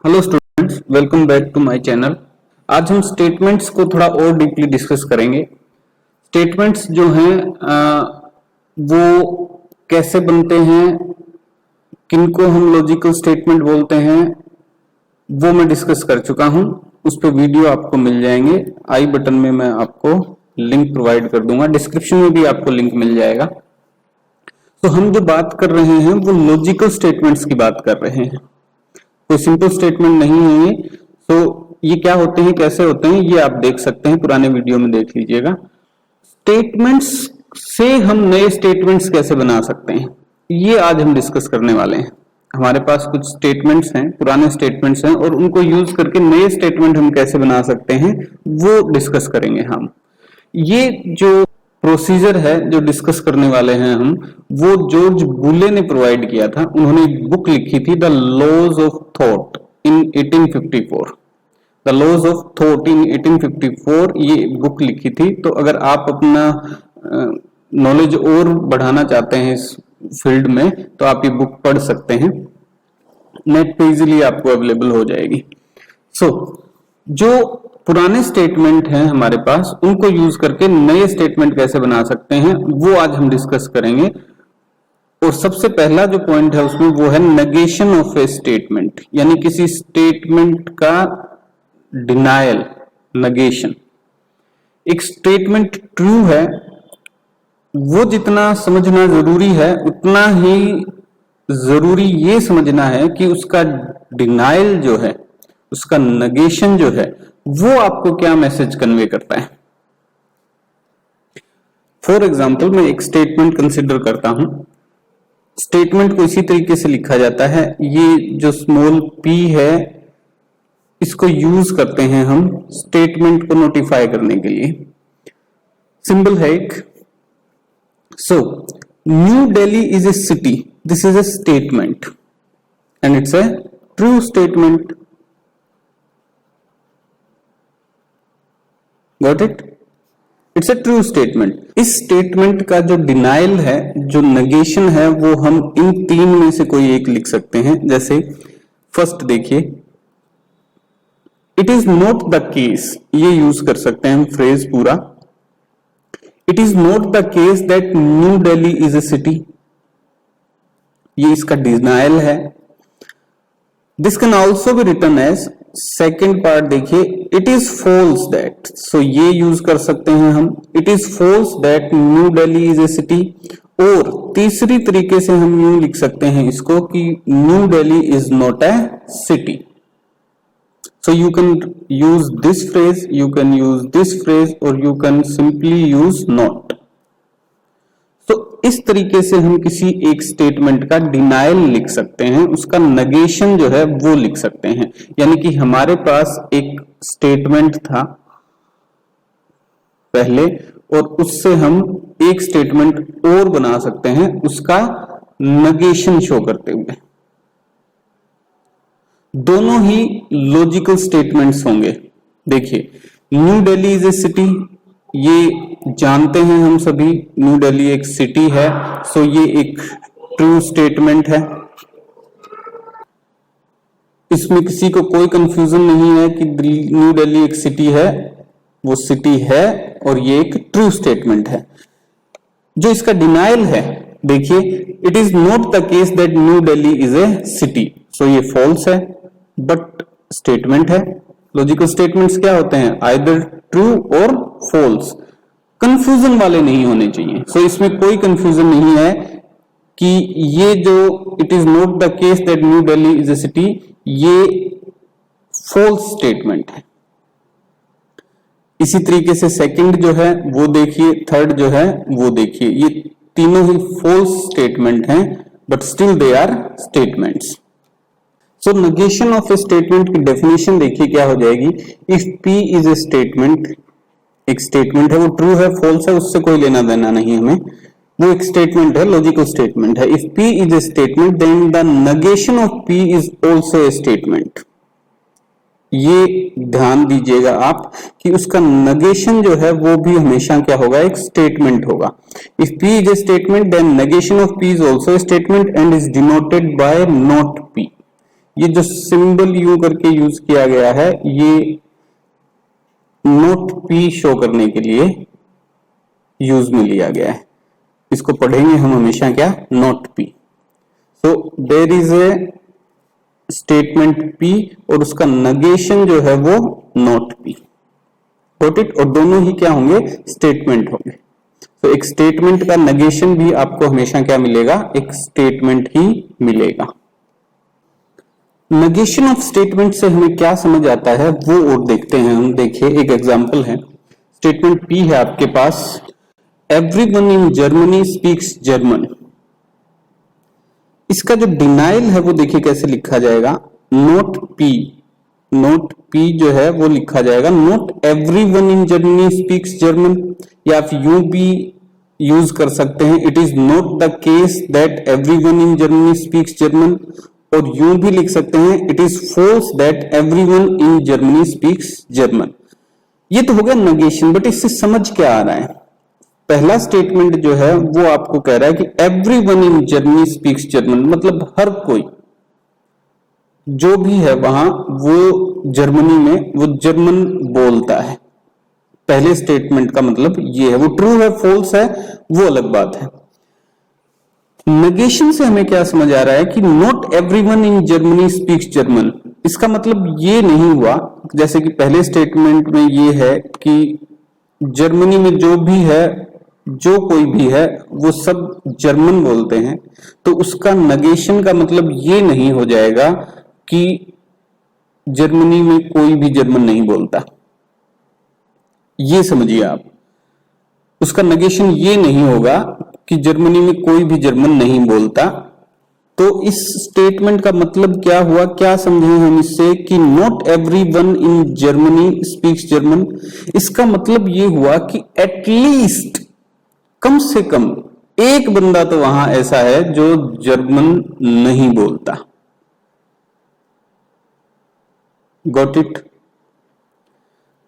Hello students, welcome back to my channel. आज हम statements को थोड़ा और डीपली डिस्कस करेंगे। स्टेटमेंट्स जो हैं वो कैसे बनते हैं, किनको हम लॉजिकल स्टेटमेंट बोलते हैं, वो मैं डिस्कस कर चुका हूं। उस पे वीडियो आपको मिल जाएंगे। आई बटन में मैं आपको लिंक प्रोवाइड कर दूंगा, डिस्क्रिप्शन में भी आपको लिंक मिल जाएगा। तो हम जो बात कर रहे हैं वो लॉजिकल स्टेटमेंट्स की बात कर रहे हैं, कोई सिंपल स्टेटमेंट नहीं है ये। तो ये क्या होते हैं, कैसे होते हैं, ये आप देख सकते हैं, पुराने वीडियो में देख लीजिएगा। स्टेटमेंट्स से हम नए स्टेटमेंट्स कैसे बना सकते हैं, ये आज हम डिस्कस करने वाले हैं। हमारे पास कुछ स्टेटमेंट्स हैं, पुराने स्टेटमेंट्स हैं, और उनको यूज करके नए स्टेटमेंट हम कैसे बना सकते हैं वो डिस्कस करेंगे हम। ये जो प्रोसीजर है जो डिस्कस करने वाले हैं हम, वो जॉर्ज बुले ने प्रोवाइड किया था। उन्होंने एक बुक लिखी थी, the laws of thought in 1854। The laws of thought in 1854 ये बुक लिखी थी। तो अगर आप अपना नॉलेज और बढ़ाना चाहते हैं इस फील्ड में, तो आप ये बुक पढ़ सकते हैं, नेट पे इजीली आपको अवेलेबल हो जाएगी। जो पुराने स्टेटमेंट हैं हमारे पास, उनको यूज करके नए स्टेटमेंट कैसे बना सकते हैं वो आज हम डिस्कस करेंगे। और सबसे पहला जो पॉइंट है उसमें वो है नेगेशन ऑफ ए स्टेटमेंट, यानी किसी स्टेटमेंट का डिनायल, नेगेशन। एक स्टेटमेंट ट्रू है, वो जितना समझना जरूरी है उतना ही जरूरी ये समझना है कि उसका डिनायल जो है, उसका नेगेशन जो है, वो आपको क्या मैसेज कन्वे करता है। फॉर एग्जाम्पल, मैं एक स्टेटमेंट कंसिडर करता हूं। स्टेटमेंट को इसी तरीके से लिखा जाता है, ये जो स्मॉल p है इसको यूज करते हैं हम स्टेटमेंट को नोटिफाई करने के लिए। सिंबल है एक। New Delhi is a city, this is a statement and it's a true statement. Got it? It's a true statement. इस स्टेटमेंट का जो डिनायल है, जो नेगेशन है, वो हम इन तीन में से कोई एक लिख सकते हैं। जैसे फर्स्ट देखिए, it is not the case, ये यूज कर सकते हैं हम फ्रेज पूरा। It is not the case that new Delhi is a city, ये इसका डिनायल है। This can also be written as, second part देखिए, it is false that, so ये यूज कर सकते हैं हम, it is false that new Delhi is a city. और तीसरी तरीके से हम यूं लिख सकते हैं इसको कि new Delhi is not a city. So you can use this phrase, you can use this phrase, or you can simply use not. तो इस तरीके से हम किसी एक स्टेटमेंट का डिनायल लिख सकते हैं, उसका नेगेशन जो है वो लिख सकते हैं। यानी कि हमारे पास एक स्टेटमेंट था पहले, और उससे हम एक स्टेटमेंट और बना सकते हैं उसका नेगेशन शो करते हुए। दोनों ही लॉजिकल स्टेटमेंट्स होंगे। देखिए, new Delhi is a city, ये जानते हैं हम सभी, न्यू दिल्ली एक सिटी है, सो ये एक ट्रू स्टेटमेंट है। इसमें किसी को कोई कंफ्यूजन नहीं है कि न्यू दिल्ली एक सिटी है, वो सिटी है और ये एक ट्रू स्टेटमेंट है। जो इसका डिनायल है, देखिए, it is not the case that new Delhi is a city, so ये फॉल्स है, बट स्टेटमेंट है। लॉजिकल स्टेटमेंट्स क्या होते हैं, आइदर ट्रू और फॉल्स, कंफ्यूजन वाले नहीं होने चाहिए। सो इसमें कोई कंफ्यूजन नहीं है कि ये जो it is not the case that new Delhi is a city, ये फॉल्स स्टेटमेंट है। इसी तरीके से सेकंड जो है वो देखिए, थर्ड जो है वो देखिए, ये तीनों ही फॉल्स स्टेटमेंट हैं, but still they are statements. So negation of a statement की डेफिनेशन देखिए क्या हो जाएगी। If P is a statement, एक स्टेटमेंट है, वो ट्रू है फॉल्स है उससे कोई लेना देना नहीं हमें, वो एक स्टेटमेंट है, लॉजिकल स्टेटमेंट है। If P is a statement then the negation of P is also a statement. ये ध्यान दीजिएगा आप कि उसका नेगेशन जो है वो भी हमेशा क्या होगा, एक स्टेटमेंट होगा। If P is a statement then negation of P is also a statement and is denoted by not P। ये जो सिंबल यू करके यूज किया गया है ये नोट पी शो करने के लिए यूज में लिया गया है। इसको पढ़ेंगे हम हमेशा क्या, not P. So there is a statement P और उसका नेगेशन जो है वो नोट पी, गॉट इट। और दोनों ही क्या होंगे, स्टेटमेंट होंगे। तो एक स्टेटमेंट का नेगेशन भी आपको हमेशा क्या मिलेगा, एक स्टेटमेंट ही मिलेगा। नेगेशन ऑफ स्टेटमेंट से हमें क्या समझ आता है वो और देखते हैं हम। देखिए एक एग्जांपल है, स्टेटमेंट पी है आपके पास, everyone in Germany speaks German. इसका जो डिनाइल है वो देखिए कैसे लिखा जाएगा, नोट पी, नोट पी जो है वो लिखा जाएगा not everyone in Germany speaks German, या आप यूं भी यूज कर सकते हैं, it is not the case that everyone in Germany speaks German, और यूं भी लिख सकते हैं it is false that everyone in Germany speaks German. ये तो हो गया नेगेशन, बट इससे समझ क्या आ रहा है, पहला स्टेटमेंट जो है वो आपको कह रहा है कि everyone in Germany speaks German, मतलब हर कोई जो भी है वहां वो जर्मनी में वो जर्मन बोलता है। पहले स्टेटमेंट का मतलब ये है, वो ट्रू है फॉल्स है वो अलग बात है। नेगेशन से हमें क्या समझ आ रहा है कि not everyone in Germany speaks German, इसका मतलब ये नहीं हुआ जैसे कि पहले स्टेटमेंट में ये है कि जर्मनी में जो भी है, जो कोई भी है वो सब जर्मन बोलते हैं, तो उसका नेगेशन का मतलब ये नहीं हो जाएगा कि जर्मनी में कोई भी जर्मन नहीं बोलता। ये समझिए आप, उसका नेगेशन ये नहीं होगा कि जर्मनी में कोई भी जर्मन नहीं बोलता। तो इस स्टेटमेंट का मतलब क्या हुआ, क्या समझे हम इससे कि not everyone in Germany speaks German, इसका मतलब ये हुआ कि एटलीस्ट कम से कम एक बंदा तो वहां ऐसा है जो जर्मन नहीं बोलता। Got it.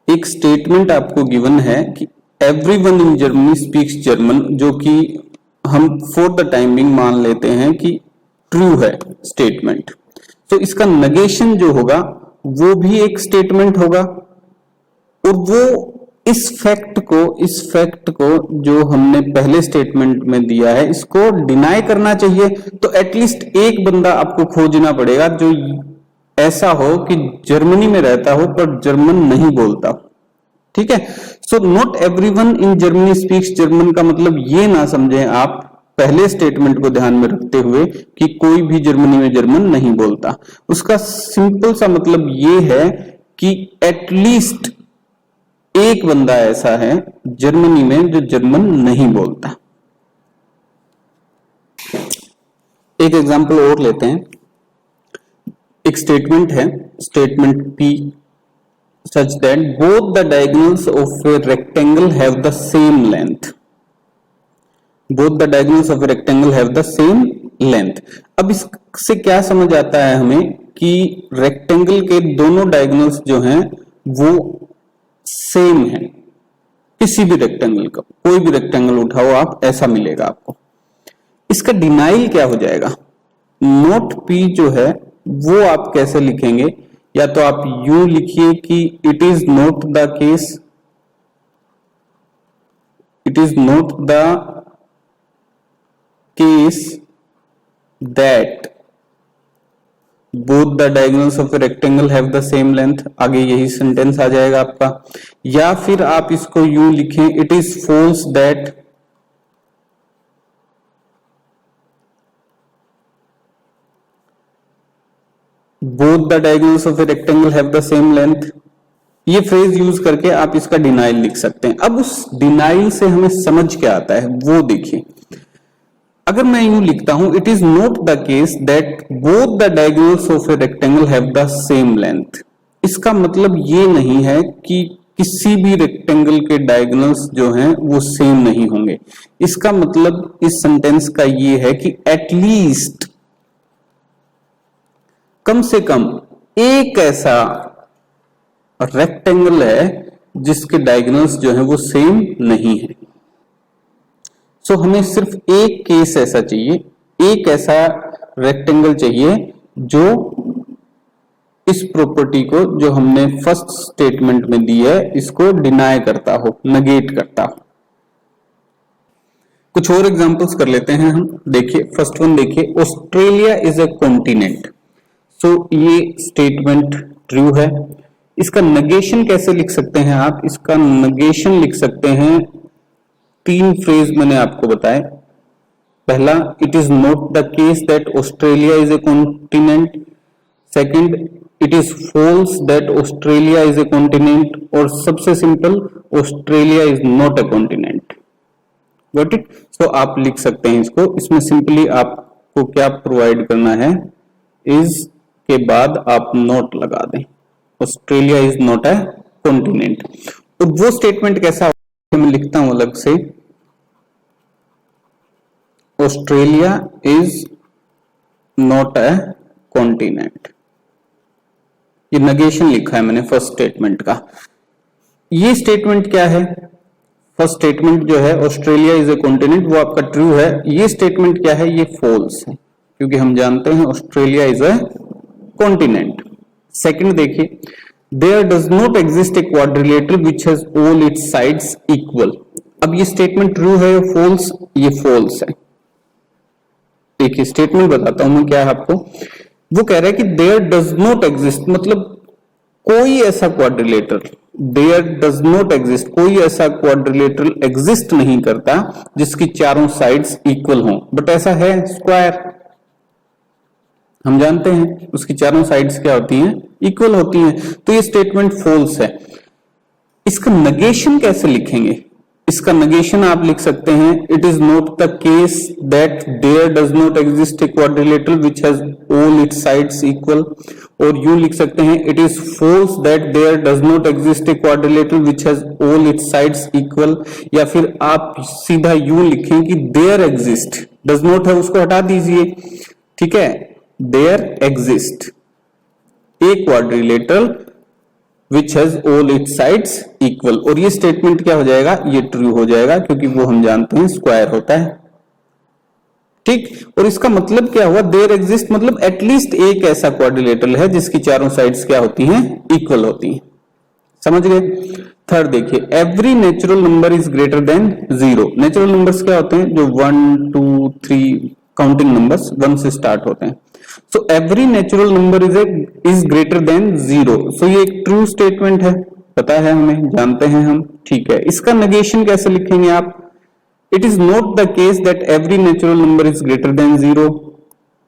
एक स्टेटमेंट आपको गिवन है कि everyone in Germany speaks German, जो कि हम फॉर द टाइम बिंग मान लेते हैं कि ट्रू है स्टेटमेंट, तो इसका नेगेशन जो होगा वो भी एक स्टेटमेंट होगा, और वो इस फैक्ट को जो हमने पहले स्टेटमेंट में दिया है इसको डिनाई करना चाहिए। तो एटलीस्ट एक बंदा आपको खोजना पड़ेगा जो ऐसा हो कि जर्मनी में रहता हो पर जर्मन नहीं बोलता। ठीक है, so not everyone in Germany speaks German का मतलब ये ना समझें आप पहले स्टेटमेंट को ध्यान में रखते हुए कि कोई भी जर्मनी में जर्मन नहीं बोलता। उसका सिंपल सा मतलब ये है कि एटलीस्ट एक बंदा ऐसा है जर्मनी में जो जर्मन नहीं बोलता। एक एग्जांपल और लेते हैं। एक स्टेटमेंट है, statement P, such that both the diagonals of a rectangle have the same length. Both the diagonals of a rectangle have the same length. अब इससे क्या समझ आता है हमें कि रेक्टेंगल के दोनों डायगोनल्स जो हैं वो सेम हैं। किसी भी रेक्टेंगल का, कोई भी रेक्टेंगल उठाओ आप, ऐसा मिलेगा आपको। इसका डिनाइल क्या हो जाएगा, नोट पी जो है वो आप कैसे लिखेंगे, या तो आप यूं लिखिए कि it is not the case, it is not the case that both the diagonals of a rectangle have the same length, आगे यही सेंटेंस आ जाएगा आपका। या फिर आप इसको यूं लिखें, it is false that both the diagonals of a rectangle have the same length। ये फ्रेज यूज करके आप इसका डिनाइल लिख सकते हैं। अब उस डिनाइल से हमें समझ क्या आता है वो देखिए। अगर मैं यूं लिखता हूं, it is not the case that both the diagonals of a rectangle have the same length, इसका मतलब ये नहीं है कि किसी भी रेक्टेंगल के डायगोनल्स जो हैं वो सेम नहीं होंगे। इसका मतलब इस सेंटेंस का ये है कि एटलीस्ट कम से कम एक ऐसा रेक्टेंगल है जिसके डायगोनल्स जो है वो सेम नहीं है। सो हमें सिर्फ एक केस ऐसा चाहिए, एक ऐसा रेक्टेंगल चाहिए जो इस प्रॉपर्टी को जो हमने फर्स्ट स्टेटमेंट में दी है इसको डिनाई करता हो, नेगेट करता हो। कुछ और एग्जांपल्स कर लेते हैं हम। देखिए फर्स्ट वन देखिए, ऑस्ट्रेलिया इज अ कॉन्टिनेंट। सो ये स्टेटमेंट ट्रू है। इसका नेगेशन कैसे लिख सकते हैं आप? इसका नेगेशन लिख सकते हैं, तीन फ्रेज मैंने आपको बताए। पहला, it is not the case that Australia is a continent. Second, it is false that Australia is a continent. और सबसे simple, Australia is not a continent. Got it? So आप लिख सकते हैं इसको। इसमें सिंपली आपको क्या प्रोवाइड करना है, इज के बाद आप नोट लगा दें, Australia is not a continent. तो वो स्टेटमेंट कैसा होगा, मैं लिखता हूं अलग से, Australia is not a continent. ये नेगेशन लिखा है मैंने फर्स्ट स्टेटमेंट का। ये स्टेटमेंट क्या है? फर्स्ट स्टेटमेंट जो है ऑस्ट्रेलिया इज ए कॉन्टिनेंट, वो आपका ट्रू है। ये स्टेटमेंट क्या है? ये फॉल्स है, क्योंकि हम जानते हैं Australia is a continent. Second देखिए, there does not exist a quadrilateral which has all its sides equal. अब ये स्टेटमेंट ट्रू है या फॉल्स? ये फॉल्स है। देखिए स्टेटमेंट बताता हूं मैं क्या है आपको। वो कह रहा है कि देयर डज नॉट एग्जिस्ट, मतलब कोई ऐसा quadrilateral, there does not exist, कोई ऐसा क्वाड्रिलेटरल एग्जिस्ट नहीं करता जिसकी चारों साइड्स इक्वल हों। बट ऐसा है स्क्वायर, हम जानते हैं उसकी चारों साइड्स क्या होती हैं? इक्वल होती हैं। तो ये स्टेटमेंट फॉल्स है। इसका नेगेशन कैसे लिखेंगे? इसका नेगेशन आप लिख सकते हैं, it is not the case that there does not exist a quadrilateral which has all its sides equal. और यूं लिख सकते हैं, it is false that there does not exist a quadrilateral which has all its sides equal. या फिर आप सीधा यूं लिखें कि देयर एग्जिस्ट, डज नॉट है उसको हटा दीजिए, ठीक है, there exist a quadrilateral which has all its sides equal। और ये स्टेटमेंट क्या हो जाएगा? ये ट्रू हो जाएगा, क्योंकि वो हम जानते हैं स्क्वायर होता है, ठीक। और इसका मतलब क्या हुआ? देयर एग्जिस्ट मतलब एटलीस्ट एक ऐसा क्वाड्रिलेटरल है जिसकी चारों साइड्स क्या होती हैं? इक्वल होती हैं। समझ गए? थर्ड देखिए, every natural number is greater than zero. Natural numbers क्या होते हैं? जो 1 2 3 काउंटिंग नंबर्स 1 से स्टार्ट होते हैं। So every natural number is greater than zero. So ये एक ट्रू स्टेटमेंट है, पता है हमें, जानते हैं हम, ठीक है। इसका नेगेशन कैसे लिखेंगे आप? It is not the case that every natural number is greater than zero,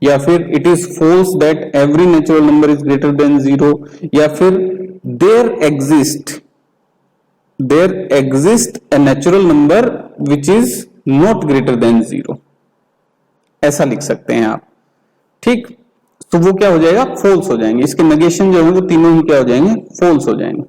या फिर it is false that every natural number is greater than zero, या फिर there exist a natural number which is not greater than zero, ऐसा लिख सकते हैं आप, ठीक। तो वो क्या हो जाएगा? फॉल्स हो जाएंगे। इसके नेगेशन जो है वो तीनों ही क्या हो जाएंगे? फॉल्स हो जाएंगे।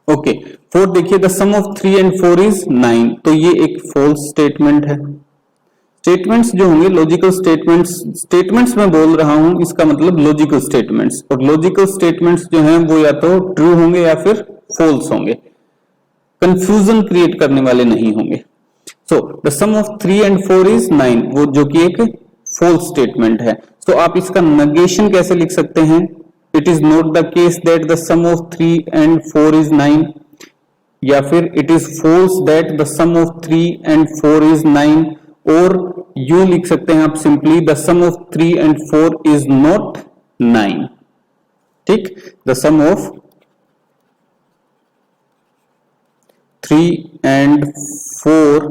ओके, फोर्थ देखिए, the sum of 3 and 4 is 9। तो ये एक फॉल्स स्टेटमेंट है। स्टेटमेंट्स जो होंगे लॉजिकल स्टेटमेंट्स में बोल रहा हूं, इसका मतलब लॉजिकल स्टेटमेंट्स। और लॉजिकल स्टेटमेंट्स जो हैं वो या तो ट्रू होंगे या फिर फॉल्स होंगे, कंफ्यूजन क्रिएट करने वाले नहीं होंगे। So the sum of 3 and 4 is 9, वो जो कि एक फॉल्स स्टेटमेंट है। तो आप इसका नेगेशन कैसे लिख सकते हैं? It is not the case that the sum of 3 and 4 is 9, या फिर it is false that the sum of 3 and 4 is 9, और यू लिख सकते हैं आप simply the sum of 3 and 4 is not 9, ठीक। The sum of 3 and 4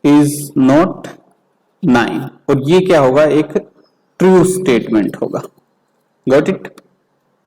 is not 9, और ये क्या होगा? एक ट्रू स्टेटमेंट होगा। Got it?